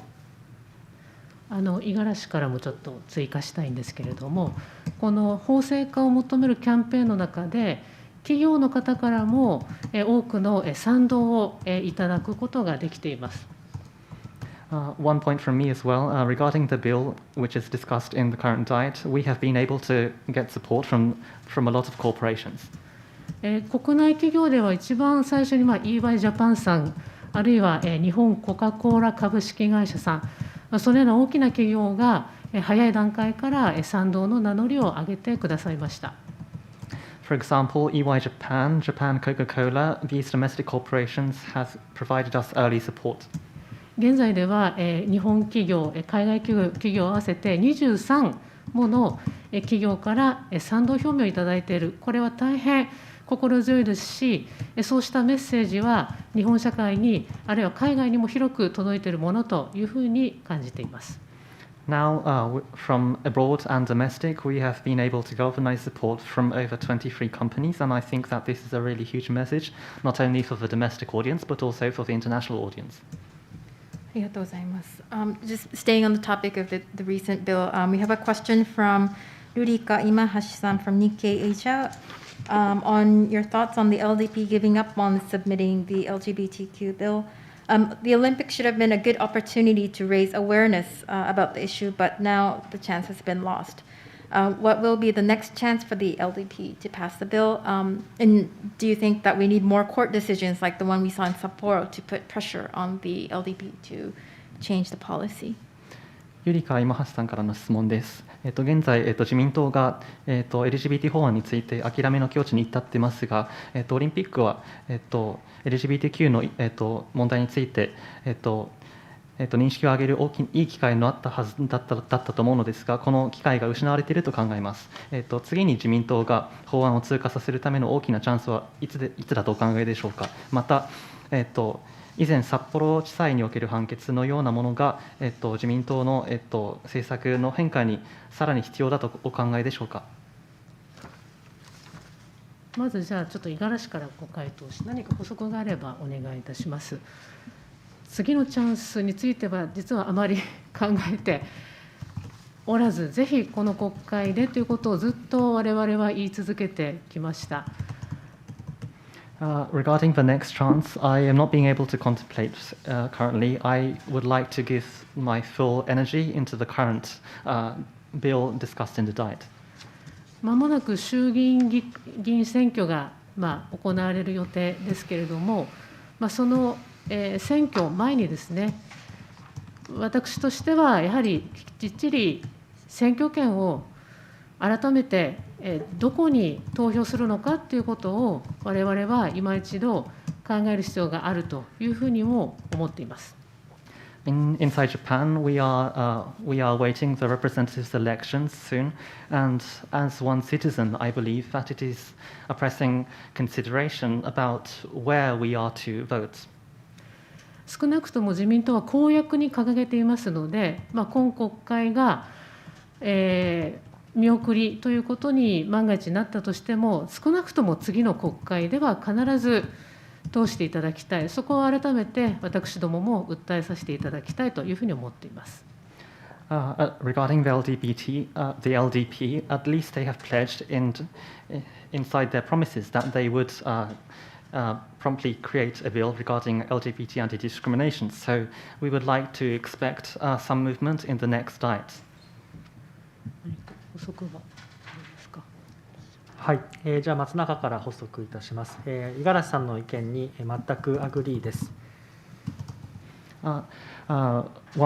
五十嵐からもちょっと追加したいんですけれども、この法制化を求めるキャンペーンの中で、企業の方からも多くの賛同をいただくことができています。One point from me as well, regarding the bill which is discussed in the current diet, we have been able to get support from a lot of corporations. 国内企業では一番最初にEY ジャパンさん、あるいは日本コカ・コーラ株式会社さん、そのような大きな企業が早い段階から賛同の名乗りを上げてくださいました。For example, EY Japan, Japan Coca-Cola, these domestic corporations have provided us early support. 現在では日本企業、海外企業合わせて23もの企業から賛同表明をいただいている。これは大変心強いですし、そうしたメッセージは日本社会に、あるいは海外にも広く届いているものというふうに感じています。Now, from abroad and domestic, we have been able to galvanize support from over 23 companies, and I think that this is a really huge message, not only for the domestic audience, but also for the international audience. ありがとうございます。Just staying on the topic of the recent bill, we have a question from Rurika Imahashi-san from Nikkei Asia on your thoughts on the LDP giving up on submitting the LGBTQ bill. The Olympics should have been a good opportunity to raise awareness about the issue, but now the chance has been lost. What will be the next chance for the LDP to pass the bill? And do you think that we need more court decisions like the one we saw in Sapporo to put pressure on the LDP to change the policy? ゆりか今橋さんからの質問です。現在、自民党が、LGBT 法案について諦めの境地に至っていますが、オリンピックは、LGBTQ の、問題について、認識を上げるいい機会のあったはずだったと思うのですが、この機会が失われていると考えます。次に自民党が法案を通過させるための大きなチャンスはいつだとお考えでしょうか。また、以前、札幌地裁における判決のようなものが、自民党の、政策の変化にさらに必要だとお考えでしょうか。まずじゃあちょっと五十嵐からご回答し、何か補足があればお願いいたします。次のチャンスについては実はあまり考えておらず、ぜひこの国会でということをずっと我々は言い続けてきました。Regarding the next chance, I am not being able to contemplate currently. I would like to give my full energy into the current bill discussed in the diet. まもなく衆議院議員選挙が行われる予定ですけれども、その、選挙前にですね、私としてはやはりきっちり選挙権を改めてどこに投票するのかということを我々は今一度考える必要があるというふうにも思っています。Inside Japan, we are awaiting the representatives' elections soon, and as one citizen, I believe that it is a pressing consideration about where we are to vote. 少なくとも自民党は公約に掲げていますので、今国会が、見送りということに万が一なったとしても、少なくとも次の国会では必ず通していただきたい、そこを改めて私どもも訴えさせていただきたいというふうに思っています。Regarding the the LDP, at least they have pledged inside their promises that they would promptly create a bill regarding LGBT anti-discrimination. So we would like to expect some movement in the next diet. 補足はどうですか。はい、じゃあ松中から補足いたします。五十嵐さんの意見に全くアグリーです。One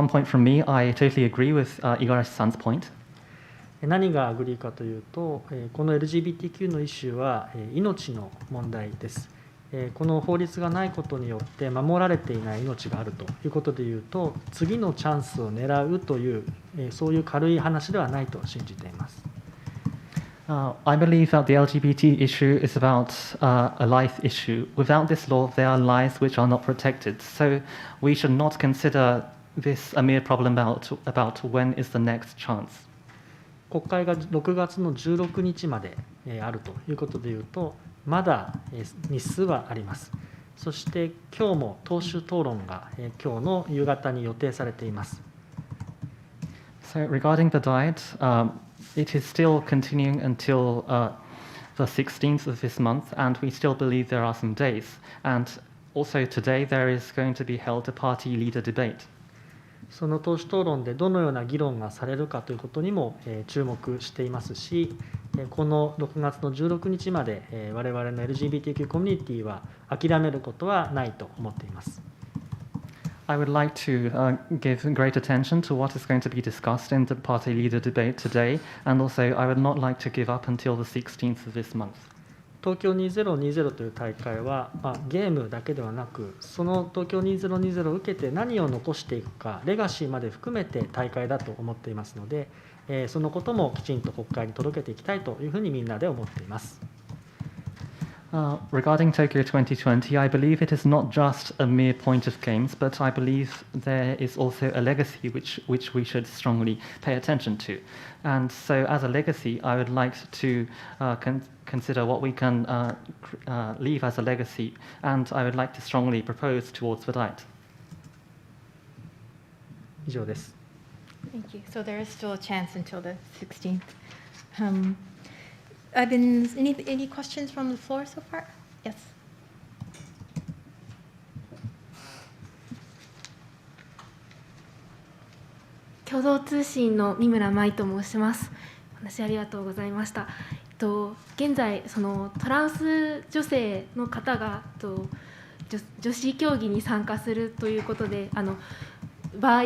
point from me, I totally agree with Igarashi-san's point. 何がアグリーかというと、この LGBTQ のイシューは命の問題です。この法律がないことによって守られていない命があるということでいうと、次のチャンスを狙うという、そういう軽い話ではないと信じています。I believe that the LGBT issue is about a life issue. Without this law, there are lives which are not protected. So we should not consider this a mere problem about when is the next chance. 国会が6月の16日まであるということでいうと、まだ日数はあります。そして今日も党首討論が今日の夕方に予定されています。So regarding the diet, it is still continuing until the 16th of this month, and we still believe there are some days. And also today there is going to be held a party leader debate. その党首討論でどのような議論がされるかということにも注目していますし、この6月の16日まで我々の LGBTQ コミュニティは諦めることはないと思っています。I would like to give great attention to what is going to be discussed in the party leader debate today, and also I would not like to give up until the 16th of this month. 東京2020という大会は、ゲームだけではなく、その東京2020を受けて何を残していくか、レガシーまで含めて大会だと思っていますので、そのこともきちんと国会に届けていきたいというふうにみんなで思っています。Regarding Tokyo 2020, I believe it is not just a mere point of games, but I believe there is also a legacy which we should strongly pay attention to. And so as a legacy, I would like to consider what we can leave as a legacy, and I would like to strongly propose towards the diet. 以上です。Thank you. So there is still a chance until the 16th. Any questions from the floor so far? Yes. 共同通信の三村舞と申します。お話ありがとうございました。現在そのトランス女性の方が女子競技に参加するということで、場合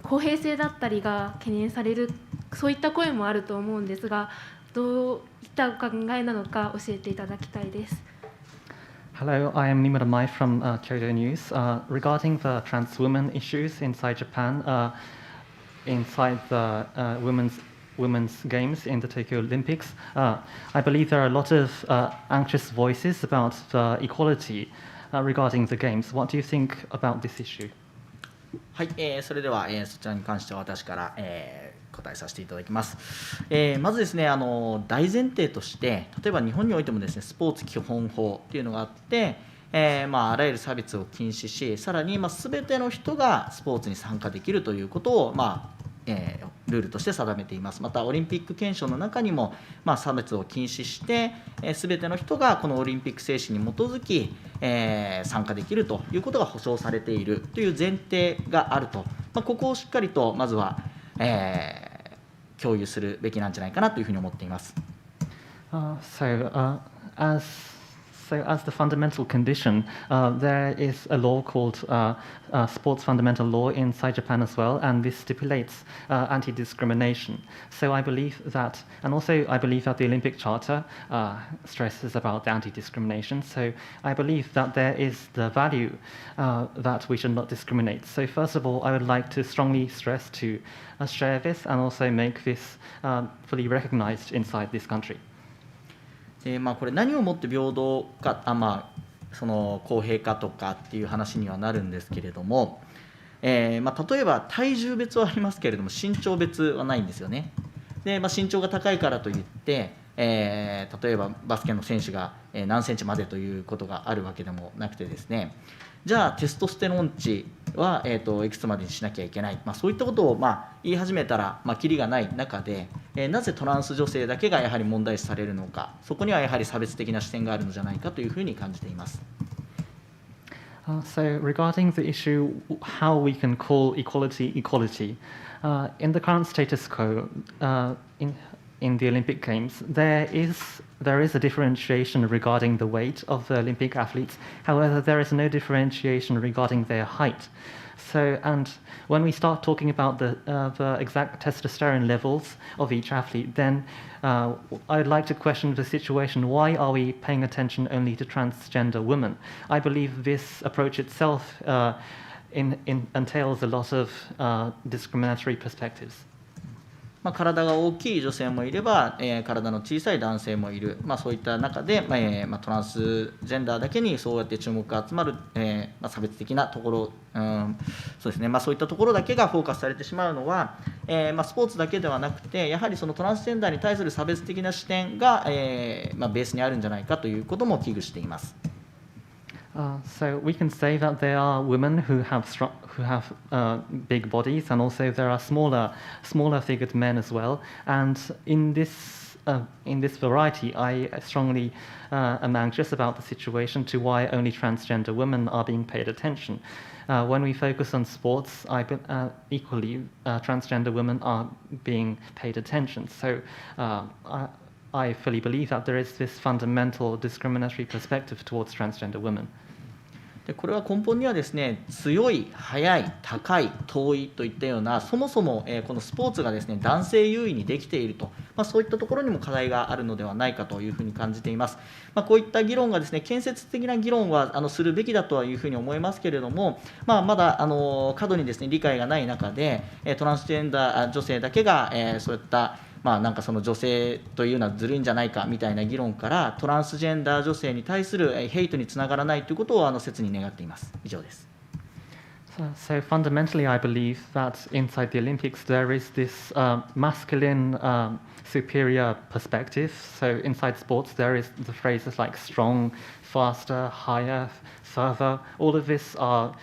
公平性だったりが懸念される、そういった声もあると思うんですが、どういったお考えなのか教えていただきたいです。Hello, I am Nimura Mai from Kyodo News. Regarding the trans women issues inside Japan, inside the women's games in the Tokyo Olympics, I believe there are a lot of anxious voices about the equality regarding the games. What do you think about this issue? はい、それでは、そちらに関しては私から、答えさせていただきます。まずですね、大前提として、例えば日本においてもですね、スポーツ基本法というのがあって、あらゆる差別を禁止し、さらに全ての人がスポーツに参加できるということを、ルールとして定めています。またオリンピック憲章の中にも、差別を禁止して、全ての人がこのオリンピック精神に基づき、参加できるということが保障されているという前提があると、ここをしっかりとまずは、共有するべきなんじゃないかなというふうに思っています。So as the fundamental condition, there is a law called Sports Fundamental Law inside Japan as well, and this stipulates anti-discrimination. So I believe that, and also I believe that the Olympic Charter stresses about anti-discrimination. So I believe that there is the value that we should not discriminate. So first of all, I would like to strongly stress to share this and also make this fully recognized inside this country. これ何をもって平等か、その公平かとかっていう話にはなるんですけれども、例えば体重別はありますけれども身長別はないんですよね。で、身長が高いからといって、例えばバスケの選手が何センチまでということがあるわけでもなくてですね、じゃあテストステロン値はいくつまでにしなきゃいけない、そういったことを言い始めたらキリがない中で、なぜトランス女性だけがやはり問題視されるのか、そこにはやはり差別的な視点があるのじゃないかというふうに感じています。So regarding the issue, how we can call equality equality, in the current status quo in the Olympic Games, there is a differentiation regarding the weight of the Olympic athletes. However, there is no differentiation regarding their height. So, and when we start talking about the exact testosterone levels of each athlete, then I'd like to question the situation. Why are we paying attention only to transgender women? I believe this approach itself entails a lot of discriminatory perspectives. 体が大きい女性もいれば、体の小さい男性もいる、そういった中で、トランスジェンダーだけにそうやって注目が集まる、差別的なところ、そうですね、そういったところだけがフォーカスされてしまうのは、スポーツだけではなくて、やはりそのトランスジェンダーに対する差別的な視点が、ベースにあるんじゃないかということも危惧しています。So we can say that there are women who have big bodies, and also there are smaller figured men as well. And in this variety, I strongly am anxious about the situation to why only transgender women are being paid attention. When we focus on sports, equally transgender women are being paid attention. So I fully believe that there is this fundamental discriminatory perspective towards transgender women. でこれは根本にはですね、強い、速い、高い、遠いといったような、そもそもこのスポーツがですね、男性優位にできていると、そういったところにも課題があるのではないかというふうに感じています。こういった議論がですね、建設的な議論はするべきだとはいうふうに思いますけれども、まだ過度にですね、理解がない中で、トランスジェンダー女性だけがそういったなんかその女性というのはずるいんじゃないかみたいな議論からトランスジェンダー女性に対するヘイトにつながらないということを切に願っています。以上です。So fundamentally, I believe that inside the Olympics there is this masculine superior perspective. So inside sports there is the phrases like strong, faster, higher, further. All of this are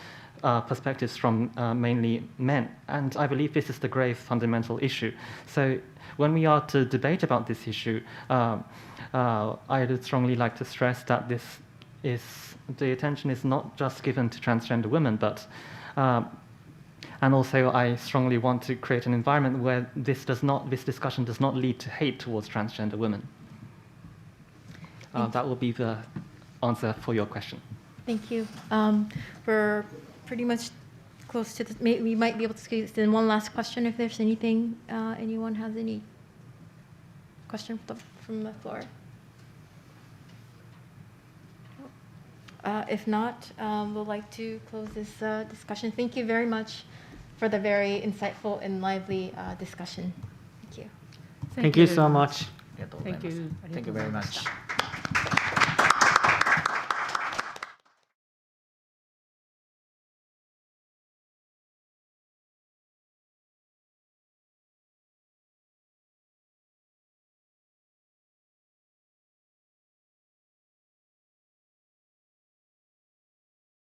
perspectives from mainly men, and I believe this is the grave fundamental issue. So when we are to debate about this issue, I would strongly like to stress that the attention is not just given to transgender women, but and also I strongly want to create an environment where this discussion does not lead to hate towards transgender women. That will be the answer for your question. Thank you. We're pretty much close to we might be able to squeeze in one last question if there's anything, anyone has any question from the floor. If not, we'll like to close this discussion. Thank you very much for the very insightful and lively discussion. Thank you. Thank you so much. Thank you very much.